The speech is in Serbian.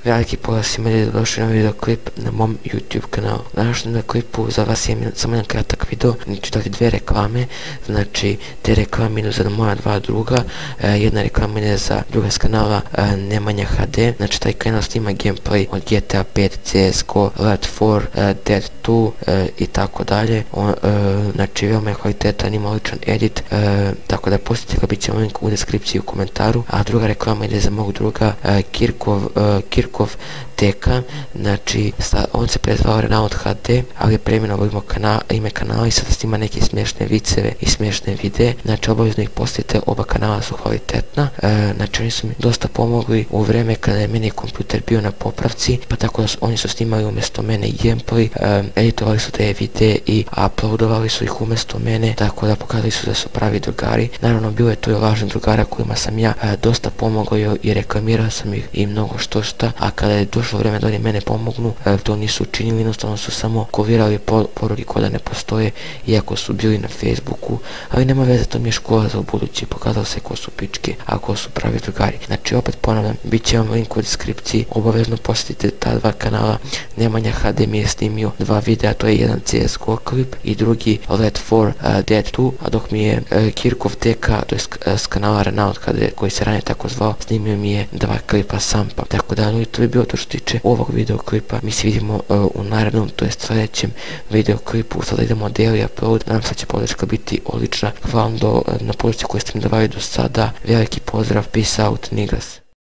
Veliki pozdrav svima ljudi, došli na videoklip na mom YouTube kanalu. U današnjem klipu za vas imam samo jedan kratak video, znači da dvije reklame, znači te reklame idu za moja dva druga, jedna reklama ide za druga s kanala Nemanja HD, znači taj kanal snima gameplay od GTA 5, CSGO, Left 4, Dead 2 i tako dalje, znači veoma je kvalitetan, ima ličan edit, tako da pustite ga, bit će link u deskripciji u komentaru, a druga reklama ide za mog druga Kirkov TK, znači on se prezvao Renault HD, ali je preimenovao ime kanala i sada snima neke smiješne viceve i smiješne videe, znači obavezno ih postite, oba kanala su kvalitetna, znači oni su mi dosta pomogli u vreme kada je meni kompjuter bio na popravci, pa tako da oni su snimali umjesto mene gameplay, editovali su te videe i uploadovali su ih umjesto mene, tako da pokazali su da su pravi drugari. Naravno bilo je to i lažnih drugara kojima sam ja dosta pomogao i reklamirao sam ih i mnogo što šta, a kada je došlo vreme da oni mene pomognu, to nisu učinili, jednostavno su samo kovirali poruke koje da ne postoje, iako su bili na Facebooku, ali nema veze, to mi je škola za ubuduće, pokazalo se ko su pičke, a ko su pravi drugari. Znači opet ponavljam, bit će vam link u deskripciji, obavezno posjetite ta dva kanala. Nemanja HD mi je snimio dva videa, to je jedan CSGO klip i drugi Left 4 Dead 2, a dok mi je Kirkov TK, to je s kanala Renault HD, koji se ranije tako zvao, snimio mi je dva klipa Sampa. Tako da to je bilo to što tiče ovog videoklipa, mi se vidimo u narednom, to je sljedećem videoklipu. Sada idemo daily upload, nadam se da će podrška biti odlična. Hvala vam na podršci koju ste mi davali do sada, veliki pozdrav, peace out, niggas.